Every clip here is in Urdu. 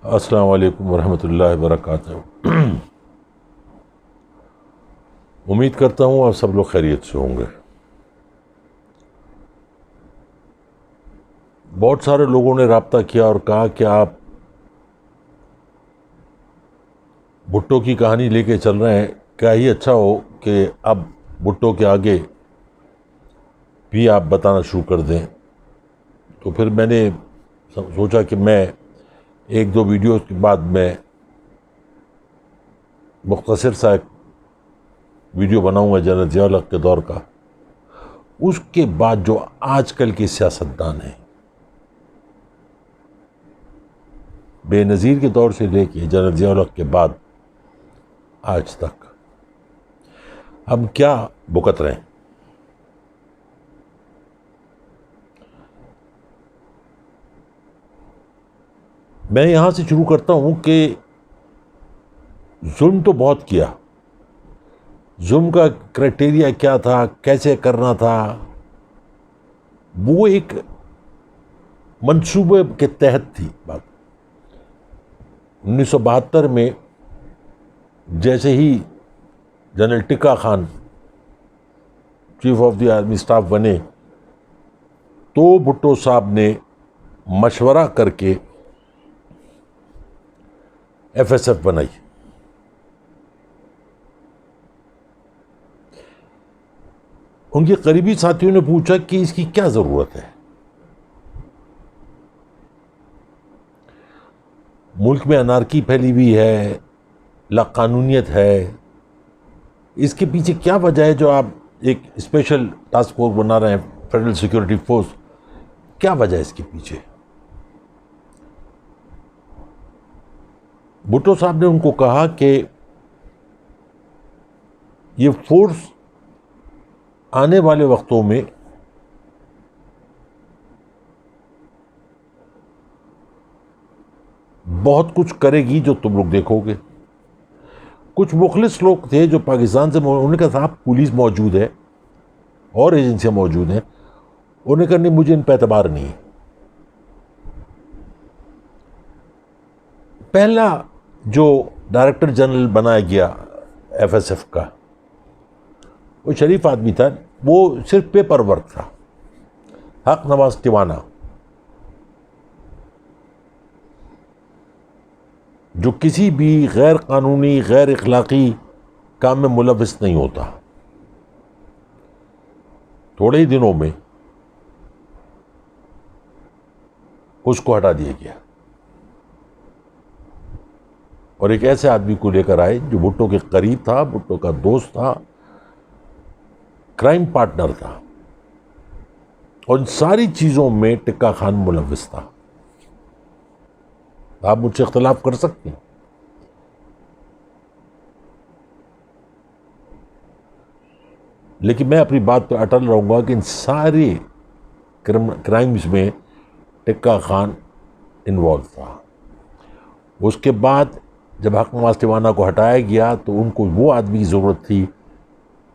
السلام علیکم ورحمۃ اللہ وبرکاتہ۔ امید کرتا ہوں آپ سب لوگ خیریت سے ہوں گے۔ بہت سارے لوگوں نے رابطہ کیا اور کہا کہ آپ بھٹو کی کہانی لے کے چل رہے ہیں، کیا ہی اچھا ہو کہ اب بھٹو کے آگے بھی آپ بتانا شروع کر دیں۔ تو پھر میں نے سوچا کہ میں ایک دو ویڈیوز کے بعد میں مختصر سا ایک ویڈیو بناؤں گا جنرل ضیاء الحق کے دور کا۔ اس کے بعد جو آج کل کے سیاستدان ہیں، بے نظیر کے دور سے لے کے جنرل ضیاء الحق کے بعد آج تک ہم کیا بھگت رہے ہیں۔ میں یہاں سے شروع کرتا ہوں کہ ظلم تو بہت کیا، ظلم کا کرائٹیریا کیا تھا، کیسے کرنا تھا، وہ ایک منصوبے کے تحت تھی بات۔ 1972 میں جیسے ہی general tikka Khan chief of the army staff بنے تو بھٹو صاحب نے مشورہ کر کے ایف ایس ایف بنائی۔ ان کے قریبی ساتھیوں نے پوچھا کہ اس کی کیا ضرورت ہے، ملک میں انارکی پھیلی ہوئی ہے، لا قانونیت ہے، اس کے پیچھے کیا وجہ ہے جو آپ ایک اسپیشل ٹاسک فورس بنا رہے ہیں، فیڈرل سیکورٹی فورس، کیا وجہ ہے اس کے پیچھے؟ بھٹو صاحب نے ان کو کہا کہ یہ فورس آنے والے وقتوں میں بہت کچھ کرے گی جو تم لوگ دیکھو گے۔ کچھ مخلص لوگ تھے جو پاکستان سے، انہوں نے کہا صاحب پولیس موجود ہے اور ایجنسیاں موجود ہیں، انہوں نے کہا نہیں مجھے ان پہ اعتبار نہیں۔ پہلا جو ڈائریکٹر جنرل بنایا گیا ایف ایس ایف کا، وہ شریف آدمی تھا، وہ صرف پیپر ورک تھا، حق نواز ٹیوانہ، جو کسی بھی غیر قانونی غیر اخلاقی کام میں ملوث نہیں ہوتا۔ تھوڑے ہی دنوں میں اس کو ہٹا دیا گیا اور ایک ایسے آدمی کو لے کر آئے جو بھٹو کے قریب تھا، بھٹو کا دوست تھا، کرائم پارٹنر تھا، اور ان ساری چیزوں میں ٹکا خان ملوث تھا۔ آپ مجھ سے اختلاف کر سکتے ہیں، لیکن میں اپنی بات پہ اٹل رہوں گا کہ ان سارے کرائمز میں ٹکا خان انوالو تھا۔ اس کے بعد جب حق نواز ٹیوانہ کو ہٹایا گیا تو ان کو وہ آدمی کی ضرورت تھی،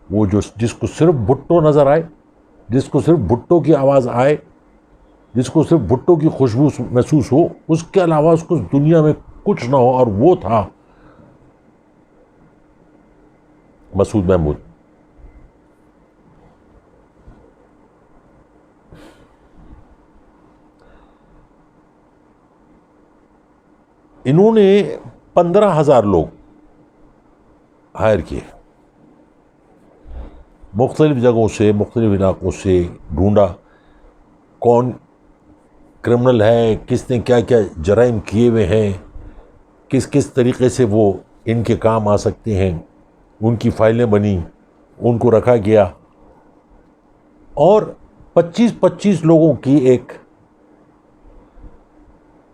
وہ جس کو صرف بھٹو نظر آئے، جس کو صرف بھٹو کی آواز آئے، جس کو صرف بھٹو کی خوشبو محسوس ہو، اس کے علاوہ اس کو دنیا میں کچھ نہ ہو، اور وہ تھا مسعود محمود۔ انہوں نے 15,000 لوگ ہائر کیے، مختلف جگہوں سے، مختلف علاقوں سے ڈھونڈا کون کرمنل ہے، کس نے کیا کیا جرائم کیے ہوئے ہیں، کس کس طریقے سے وہ ان کے کام آ سکتے ہیں، ان کی فائلیں بنی، ان کو رکھا گیا، اور 25 لوگوں کی ایک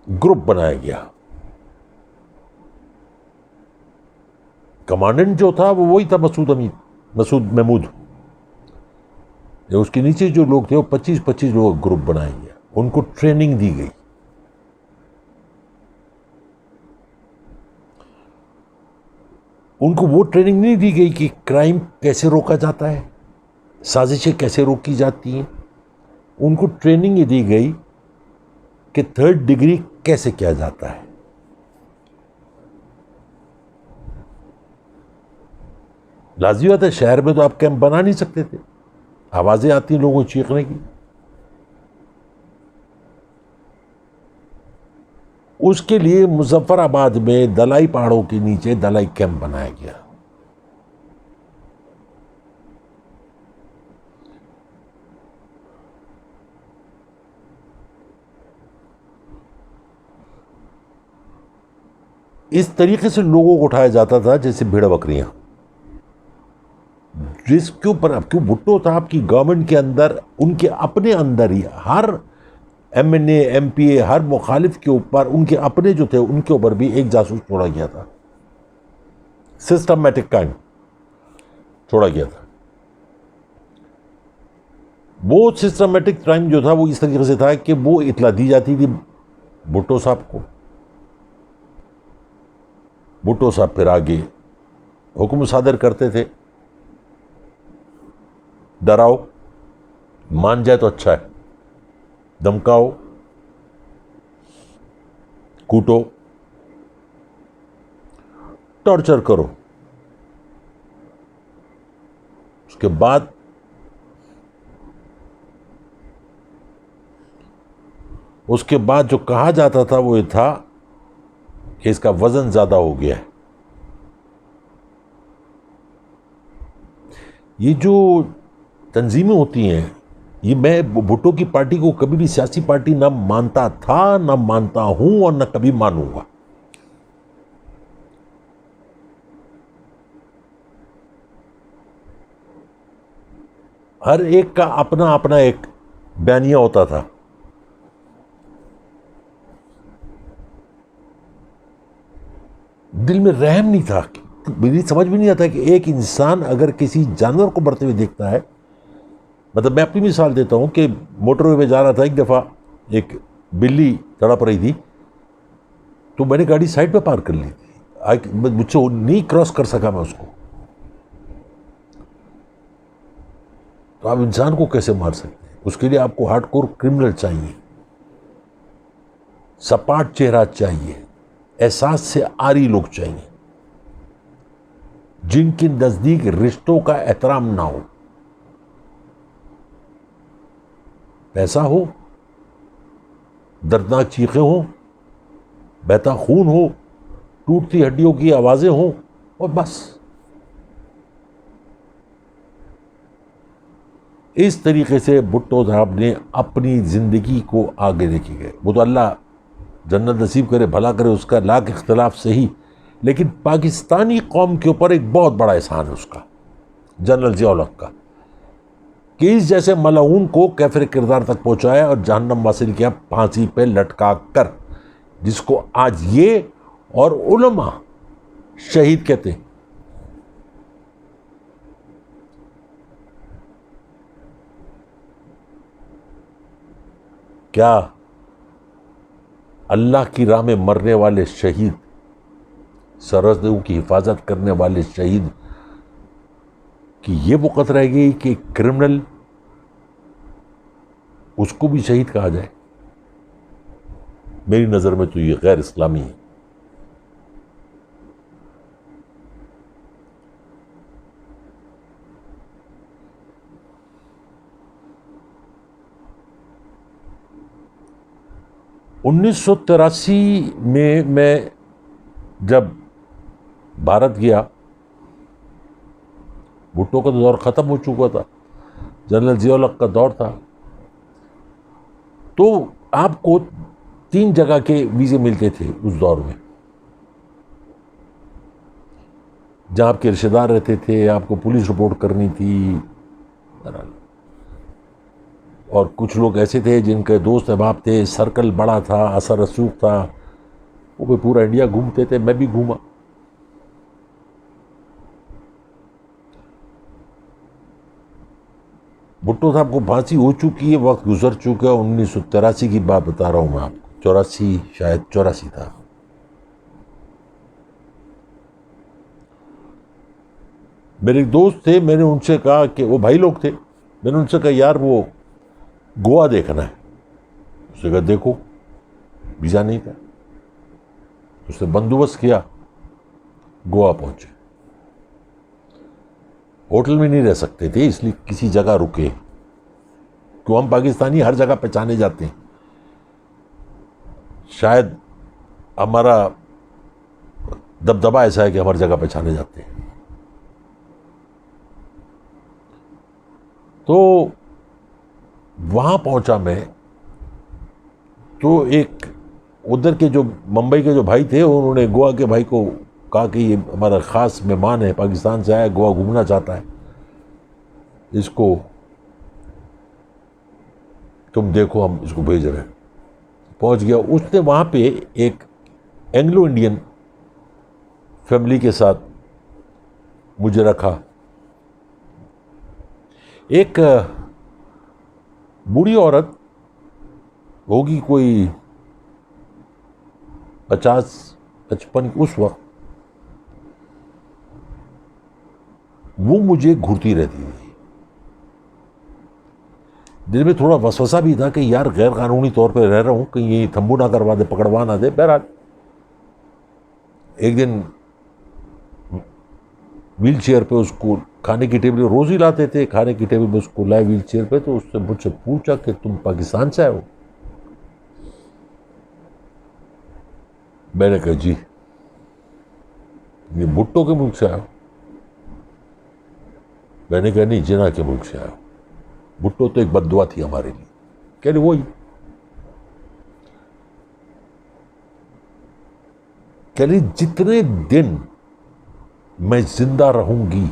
گروپ بنایا گیا۔ کمانڈنٹ جو تھا وہ وہی تھا مسعود محمود، اس کے نیچے جو لوگ تھے وہ 25 لوگ گروپ بنایا گیا، ان کو ٹریننگ دی گئی۔ ان کو وہ ٹریننگ نہیں دی گئی کہ کرائم کیسے روکا جاتا ہے، سازشیں کیسے روکی جاتی ہیں، ان کو ٹریننگ یہ دی گئی کہ 3rd ڈگری کیسے کیا جاتا ہے۔ لازمی بات ہے شہر میں تو آپ کیمپ بنا نہیں سکتے تھے، آوازیں آتی لوگوں کو چیخنے کی. اس کے لیے مظفر آباد میں دلائی پہاڑوں کے نیچے دلائی کیمپ بنایا گیا. اس طریقے سے لوگوں کو اٹھایا جاتا تھا جیسے بھیڑ بکریاں. جس کے اوپر اب کیوں بھٹو صاحب کی گورنمنٹ کے اندر ان کے اپنے اندر ہی ہر M N A M P A ہر مخالف کے اوپر ان کے اپنے جو تھے ان کے اوپر بھی ایک جاسوس چھوڑا گیا تھا. سسٹمیٹک کرائم چھوڑا گیا تھا. وہ سسٹمیٹک کرائم جو تھا وہ اس طریقے سے تھا کہ وہ اطلاع دی جاتی تھی بھٹو صاحب کو. بھٹو صاحب پھر آگے حکم صادر کرتے تھے، ڈراؤ، مان جائے تو اچھا ہے، دھمکاؤ، کوٹو، ٹارچر کرو. اس کے بعد جو کہا جاتا تھا وہ یہ تھا کہ اس کا وزن زیادہ ہو گیا ہے. یہ جو تنظیمیں ہوتی ہیں، یہ میں بھٹو کی پارٹی کو کبھی بھی سیاسی پارٹی نہ مانتا تھا، نہ مانتا ہوں اور نہ کبھی مانوں گا. ہر ایک کا اپنا اپنا ایک بیانیہ ہوتا تھا. دل میں رحم نہیں تھا. میری سمجھ بھی نہیں آتا کہ ایک انسان اگر کسی جانور کو مرتے ہوئے دیکھتا ہے، مطلب میں اپنی مثال دیتا ہوں کہ موٹر وے پہ جا رہا تھا، ایک دفعہ ایک بلی تڑپ رہی تھی تو میں نے گاڑی سائڈ پہ پارک کر لی تھی. مجھ سے نہیں کراس کر سکا میں اس کو. تو آپ انسان کو کیسے مار سکتے ہیں؟ اس کے لیے آپ کو ہارڈ کور کرمنل چاہیے، سپاٹ چہرہ چاہیے، احساس سے آری لوگ چاہیے، جن کے نزدیک رشتوں کا احترام نہ ہو. پیسہ ہو، دردناک چیخیں ہوں، بہتا خون ہو، ٹوٹتی ہڈیوں کی آوازیں ہوں، اور بس. اس طریقے سے بھٹو صاحب نے اپنی زندگی کو آگے لے کے گئے. وہ تو اللہ جنت نصیب کرے، بھلا کرے، اس کا لاکھ اختلاف صحیح، لیکن پاکستانی قوم کے اوپر ایک بہت بڑا احسان ہے اس کا، جنرل ضیاء الحق کا، کہ اس جیسے ملعون کو کیفر کردار تک پہنچایا اور جہنم واصل کیا پھانسی پہ لٹکا کر، جس کو آج یہ اور علماء شہید کہتے ہیں. کیا اللہ کی راہ میں مرنے والے شہید، سرحدوں کی حفاظت کرنے والے شہید کی یہ وقت رہ گئی کہ کرمنل اس کو بھی شہید کہا جائے؟ میری نظر میں تو یہ غیر اسلامی ہے. انیس سو تراسی میں جب بھارت گیا، بھٹو کا دور ختم ہو چکا تھا، جنرل ضیاء الحق کا دور تھا. تو آپ کو 3 جگہ کے ویزے ملتے تھے اس دور میں، جہاں آپ کے رشتہ دار رہتے تھے، آپ کو پولیس رپورٹ کرنی تھی. اور کچھ لوگ ایسے تھے جن کے دوست احباب تھے، سرکل بڑا تھا، اثر رسوخ تھا، وہ بھی پورا انڈیا گھومتے تھے. میں بھی گھوما. بھٹو صاحب کو پھانسی ہو چکی ہے، وقت گزر چکا. 1983 کی بات بتا رہا ہوں میں آپ کو، 84 شاید 84 تھا. میرے ایک دوست تھے، میں نے ان سے کہا کہ وہ بھائی لوگ تھے، میں نے ان سے کہا یار وہ گوا دیکھنا ہے. اس نے کہا دیکھو. ویزا نہیں تھا. اس نے بندوبست کیا، گوا پہنچے. ہوٹل میں نہیں رہ سکتے تھے، اس لیے کسی جگہ رکے، کیوں ہم پاکستانی ہر جگہ پہچانے جاتے ہیں، شاید ہمارا دبدبا ایسا ہے کہ ہر جگہ پہچانے جاتے ہیں. تو وہاں پہنچا میں تو ایک ادھر کے جو ممبئی کے جو بھائی تھے انہوں نے گوا کے بھائی کو کہا کہ یہ ہمارا خاص مہمان ہے، پاکستان سے آیا، گوا گھومنا چاہتا ہے، اس کو تم دیکھو، ہم اس کو بھیج رہے ہیں. پہنچ گیا، اس نے وہاں پہ ایک اینگلو انڈین فیملی کے ساتھ مجھے رکھا. ایک بوڑھی عورت ہوگی کوئی 50-55 اس وقت، وہ مجھے گھرتی رہتی تھی. دل میں تھوڑا وسوسہ بھی تھا کہ یار غیر قانونی طور پہ رہ رہا ہوں، کہیں یہ تھمبو نہ کروا دے، پکڑوا نہ دے. بہرحال ایک دن ویل چیئر پہ اس کو کھانے کی ٹیبل روز ہی لاتے تھے، کھانے کی ٹیبل پہ اس کو لائے ویل چیئر پہ. تو اس نے مجھ سے پوچھا کہ تم پاکستان سے آئے ہو؟ میں نے کہا جی. یہ بھٹو کے ملک سے آئے ہو؟ میں نے کہا نہیں، جناح کے ملک سے آئے ہو. بھٹو تو ایک بد دعا تھی ہمارے لیے. کہہ رہے وہی. کہہ رہی جتنے دن میں زندہ رہوں گی،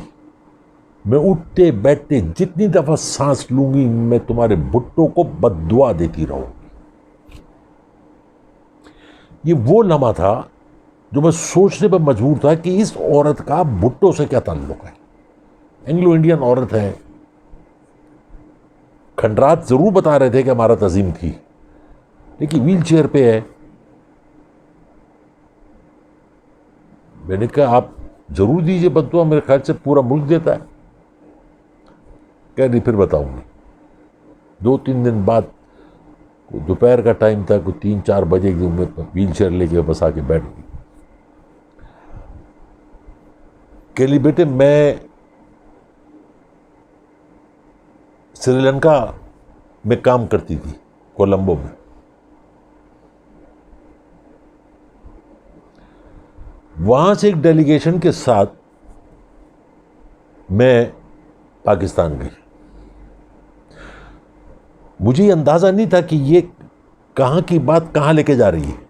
میں اٹھتے بیٹھتے جتنی دفعہ سانس لوں گی، میں تمہارے بھٹو کو بد دعا دیتی رہوں گی. یہ وہ لمحہ تھا جو میں سوچنے پر مجبور تھا کہ اس عورت کا بھٹو سے کیا تعلق ہے. اینگلو انڈین عورت ہے، کھنڈرات ضرور بتا رہے تھے کہ ہمارا عظیم تھی، لیکن ویل چیئر پہ ہے. میں نے کہا آپ ضرور دیجئے بد دعا، میرے خیال سے پورا ملک دیتا ہے. کہہ نہیں پھر بتاؤں گی. 2-3 دن بعد دوپہر کا ٹائم تھا، کوئی 3-4 بجے کی میں ویل چیئر لے کے بس آ کے بیٹھ گئی. کہ لی بیٹے میں سری لنکا میں کام کرتی تھی، کولمبو میں. وہاں سے ایک ڈیلیگیشن کے ساتھ میں پاکستان گئی. مجھے یہ اندازہ نہیں تھا کہ یہ کہاں کی بات کہاں لے کے جا رہی ہے.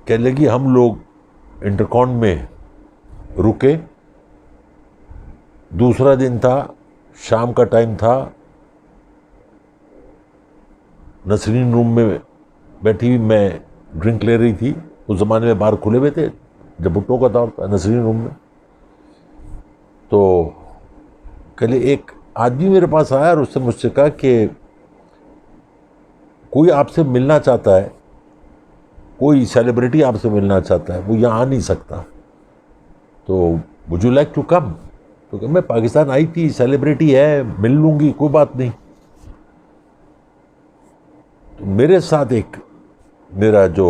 کہنے لگی ہم لوگ انٹرکون میں رکے، دوسرا دن تھا، شام کا ٹائم تھا، نسرین روم میں بیٹھی ہوئی میں ڈرنک لے رہی تھی. اس زمانے میں بار کھلے ہوئے تھے جب بھٹو کا دور تھا. نسرین روم میں تو کہلے ایک آدمی میرے پاس آیا اور اس نے مجھ سے کہا کہ کوئی آپ سے ملنا چاہتا ہے، کوئی سیلیبریٹی آپ سے ملنا چاہتا ہے، وہ یہاں آ نہیں سکتا، تو would you like to come؟ تو کہ میں پاکستان آئی تھی، سیلیبریٹی ہے، مل لوں گی، کوئی بات نہیں. تو میرے ساتھ ایک میرا جو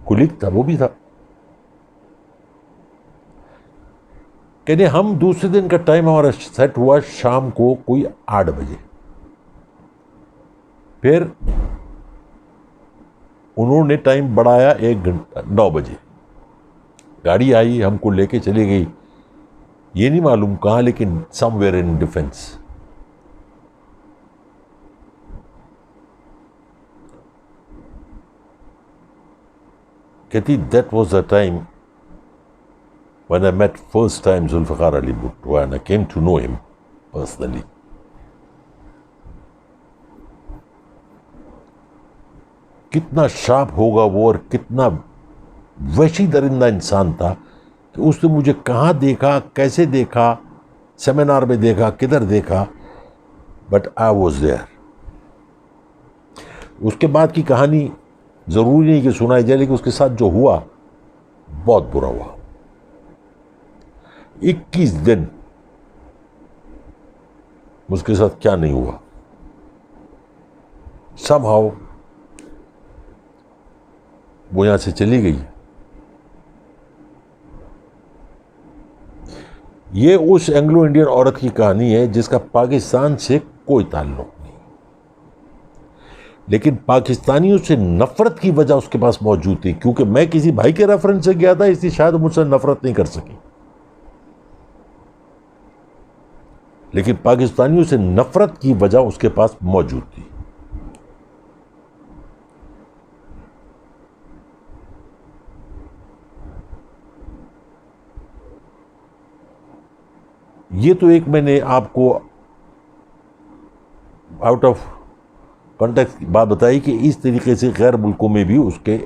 کولیگ تھا وہ بھی تھا. کہنے ہم دوسرے دن کا ٹائم ہمارا سیٹ ہوا شام کو کوئی 8 بجے. پھر انہوں نے ٹائم بڑھایا 1 گھنٹہ، 9 بجے گاڑی آئی، ہم کو لے کے چلی گئی. یہ نہیں معلوم کہاں، لیکن سم ویئر ان ڈیفینس. کہتی that was the time when I met first time Zulfikar Ali Bhutto and I came to know him personally. کتنا شارپ ہوگا وہ، اور کتنا وحشی درندہ انسان تھا کہ اس نے مجھے کہاں دیکھا، کیسے دیکھا، سیمینار میں دیکھا، کدھر دیکھا، بٹ آئی واز دیئر. اس کے بعد کی کہانی ضروری نہیں کہ سنائی جائے، لیکن اس کے ساتھ جو ہوا بہت برا ہوا. 21 دن اس کے ساتھ کیا نہیں ہوا. سم ہاؤ وہ یہاں سے چلی گئی. یہ اس اینگلو انڈین عورت کی کہانی ہے جس کا پاکستان سے کوئی تعلق نہیں، لیکن پاکستانیوں سے نفرت کی وجہ اس کے پاس موجود تھی، کیونکہ میں کسی بھائی کے ریفرنس سے گیا تھا، اس لیے شاید مجھ سے نفرت نہیں کر سکی، لیکن پاکستانیوں سے نفرت کی وجہ اس کے پاس موجود تھی۔ یہ تو ایک میں نے آپ کو آؤٹ آف کانٹیکسٹ بات بتائی کہ اس طریقے سے غیر ملکوں میں بھی اس کے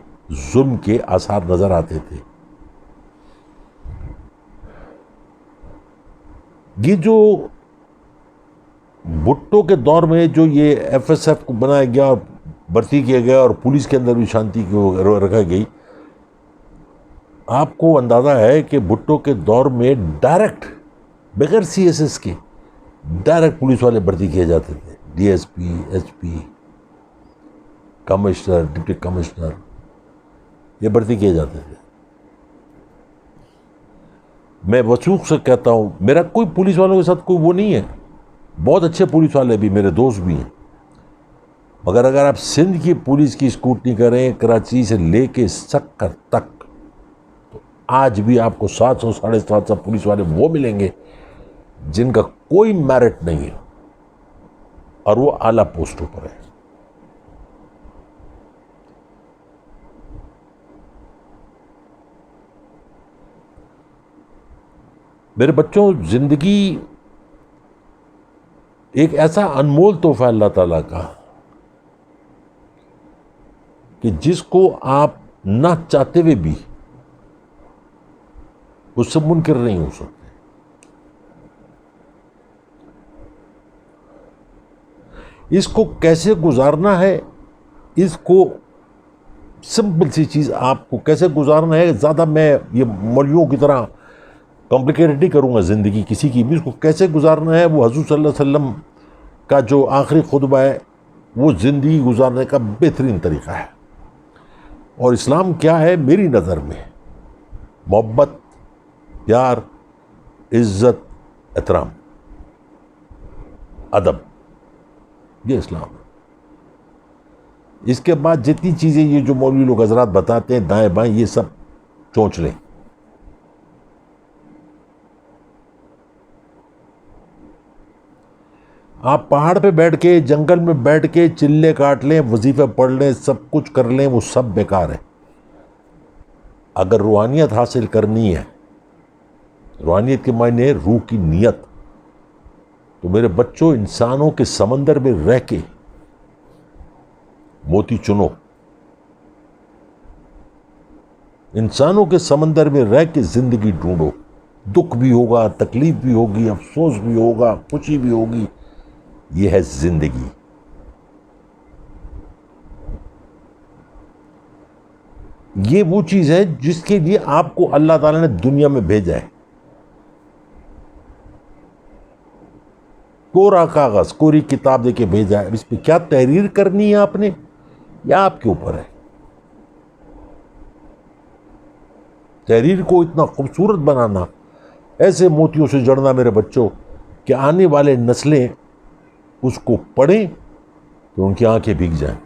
ظلم کے آثار نظر آتے تھے۔ یہ جو بھٹو کے دور میں جو یہ ایف ایس ایف کو بنایا گیا اور بھرتی کیا گیا اور پولیس کے اندر بھی شانتی کو رکھا گئی، آپ کو اندازہ ہے کہ بھٹو کے دور میں ڈائریکٹ بغیر سی ایس ایس کے ڈائریکٹ پولیس والے بھرتی کیے جاتے تھے، D S P, S P, commissioner, deputy commissioner, یہ بھرتی کیے جاتے تھے۔ میں وثوق سے کہتا ہوں، میرا کوئی پولیس والوں کے ساتھ کوئی وہ نہیں ہے، بہت اچھے پولیس والے بھی میرے دوست بھی ہیں، مگر اگر آپ سندھ کی پولیس کی اسکروٹنی کریں کراچی سے لے کے سکر تک، تو آج بھی آپ کو 700 750 پولیس والے وہ ملیں گے جن کا کوئی میرٹ نہیں ہے اور وہ اعلیٰ پوسٹوں پر ہے۔ میرے بچوں، زندگی ایک ایسا انمول تحفہ اللہ تعالیٰ کا کہ جس کو آپ نہ چاہتے ہوئے بھی اس سے منکر نہیں ہو سکتے۔ اس کو کیسے گزارنا ہے، اس کو سمپل سی چیز آپ کو کیسے گزارنا ہے، زیادہ میں یہ مولویوں کی طرح کمپلیکیٹڈ نہیں کروں گا زندگی کسی کی بھی، اس کو کیسے گزارنا ہے وہ حضور صلی اللہ علیہ وسلم کا جو آخری خطبہ ہے وہ زندگی گزارنے کا بہترین طریقہ ہے۔ اور اسلام کیا ہے میری نظر میں؟ محبت، پیار، عزت، احترام، ادب، یہ اسلام ہے۔ اس کے بعد جتنی چیزیں یہ جو مولوی لوگ حضرات بتاتے ہیں دائیں بائیں، یہ سب چونچ لیں۔ آپ پہاڑ پہ بیٹھ کے، جنگل میں بیٹھ کے چلے کاٹ لیں، وظیفے پڑھ لیں، سب کچھ کر لیں، وہ سب بیکار ہے۔ اگر روحانیت حاصل کرنی ہے، روحانیت کے معنی روح کی نیت، تو میرے بچوں انسانوں کے سمندر میں رہ کے موتی چنو، انسانوں کے سمندر میں رہ کے زندگی ڈھونڈو۔ دکھ بھی ہوگا، تکلیف بھی ہوگی، افسوس بھی ہوگا، خوشی بھی ہوگی، یہ ہے زندگی۔ یہ وہ چیز ہے جس کے لیے آپ کو اللہ تعالیٰ نے دنیا میں بھیجا ہے۔ کورا کاغذ، کوری کتاب دے کے بھیجا ہے، اس پہ کیا تحریر کرنی ہے آپ نے، یا آپ کے اوپر ہے۔ تحریر کو اتنا خوبصورت بنانا، ایسے موتیوں سے جڑنا میرے بچوں کہ آنے والے نسلیں اس کو پڑھیں تو ان کی آنکھیں بھیگ جائیں۔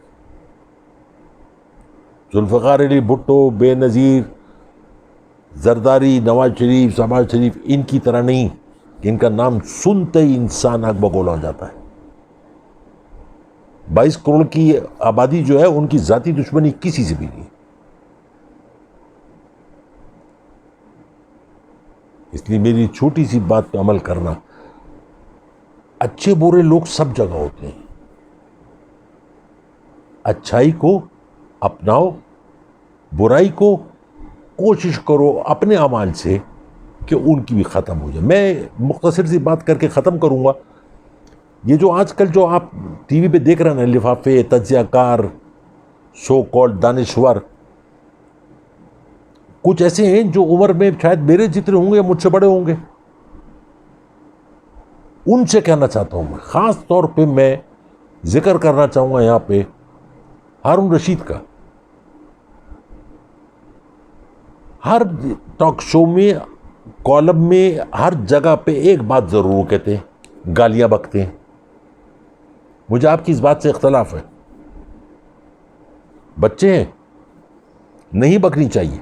ذوالفقار علی بھٹو، بے نظیر، زرداری، نواز شریف، شہباز شریف ان کی طرح نہیں کہ ان کا نام سنتے ہی انسان آگ بگولا ہو جاتا ہے۔ 22 کروڑ کی آبادی جو ہے ان کی ذاتی دشمنی کسی سے بھی نہیں، اس لیے میری چھوٹی سی بات پہ عمل کرنا۔ اچھے برے لوگ سب جگہ ہوتے ہیں، اچھائی کو اپناؤ، برائی کو کوشش کرو اپنے اعمال سے کہ ان کی بھی ختم ہو جائے۔ میں مختصر سی بات کر کے ختم کروں گا۔ یہ جو آج کل جو آپ ٹی وی پہ دیکھ رہے ہیں لفافے، تجزیہ کار، سو کالڈ دانشور، کچھ ایسے ہیں جو عمر میں شاید میرے جتنے ہوں گے، مجھ سے بڑے ہوں گے۔ ان سے کہنا چاہتا ہوں، میں خاص طور پہ میں ذکر کرنا چاہوں گا یہاں پہ ہارون رشید کا۔ ہر ٹاک شو میں کالم میں ہر جگہ پہ ایک بات ضرور کہتے ہیں، گالیاں بکتے ہیں. مجھے آپ کی اس بات سے اختلاف ہے. بچے ہیں، نہیں بکنی چاہیے.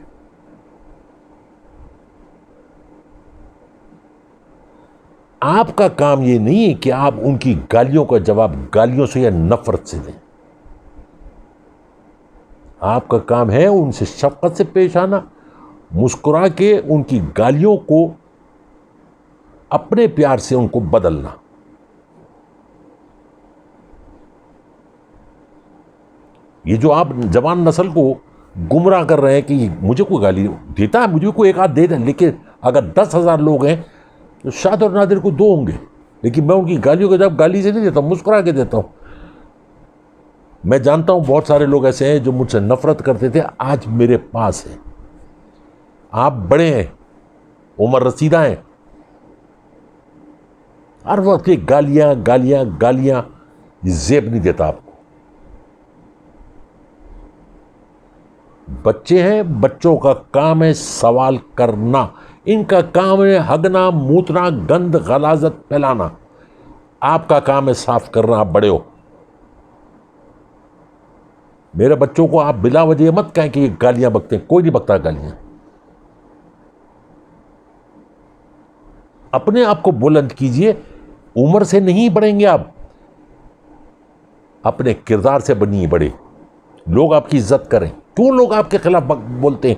آپ کا کام یہ نہیں ہے کہ آپ ان کی گالیوں کا جواب گالیوں سے یا نفرت سے دیں. آپ کا کام ہے ان سے شفقت سے پیش آنا، مسکرا کے ان کی گالیوں کو اپنے پیار سے ان کو بدلنا. یہ جو آپ جوان نسل کو گمراہ کر رہے ہیں کہ مجھے کوئی گالی دیتا ہے، مجھے کوئی ایک آدھ دے دیں، لیکن اگر 10,000 لوگ ہیں تو شاد اور نادر کو 2 ہوں گے، لیکن میں ان کی گالیوں کا جواب گالی سے نہیں دیتا ہوں، مسکرا کے دیتا ہوں. میں جانتا ہوں بہت سارے لوگ ایسے ہیں جو مجھ سے نفرت کرتے تھے، آج میرے پاس ہیں. آپ بڑے ہیں، عمر رسیدہ ہیں، ہر وقت یہ گالیاں گالیاں گالیاں یہ زیب نہیں دیتا آپ کو. بچے ہیں، بچوں کا کام ہے سوال کرنا، ان کا کام ہے ہگنا موتنا گند غلاظت پھیلانا. آپ کا کام ہے صاف کرنا. آپ بڑے ہو. میرے بچوں کو آپ بلا وجہ مت کہیں کہ یہ گالیاں بکتے ہیں، کوئی نہیں بکتا گالیاں. اپنے آپ کو بلند کیجئے. عمر سے نہیں بڑھیں گے آپ، اپنے کردار سے بنیے بڑے. لوگ آپ کی عزت کریں. کیوں لوگ آپ کے خلاف بولتے ہیں؟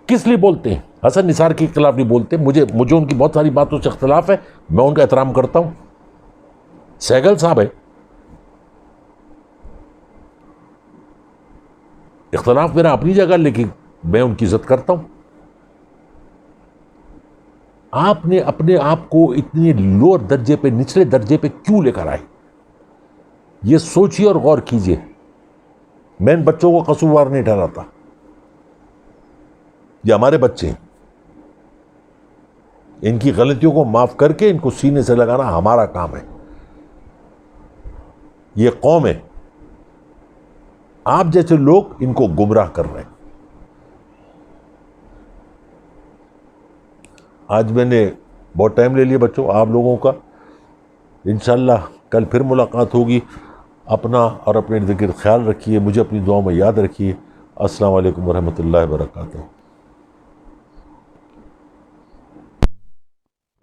کس لیے بولتے ہیں؟ حسن نثار کے خلاف نہیں بولتے. مجھے ان کی بہت ساری باتوں سے اختلاف ہے، میں ان کا احترام کرتا ہوں. سہگل صاحب ہے، اختلاف میرا اپنی جگہ، لیکن میں ان کی عزت کرتا ہوں. آپ نے اپنے آپ کو اتنے لوور درجے پہ، نچلے درجے پہ کیوں لے کر آئے؟ یہ سوچیے اور غور کیجیے. میں ان بچوں کو قصوروار نہیں ٹھہراتا. یہ ہمارے بچے ہیں، ان کی غلطیوں کو معاف کر کے ان کو سینے سے لگانا ہمارا کام ہے. یہ قوم ہے، آپ جیسے لوگ ان کو گمراہ کر رہے ہیں. آج میں نے بہت ٹائم لے لیا بچوں آپ لوگوں کا. انشاءاللہ کل پھر ملاقات ہوگی. اپنا اور اپنے ارد گرد خیال رکھیے، مجھے اپنی دعاؤں میں یاد رکھیے. السلام علیکم ورحمۃ اللہ وبرکاتہ.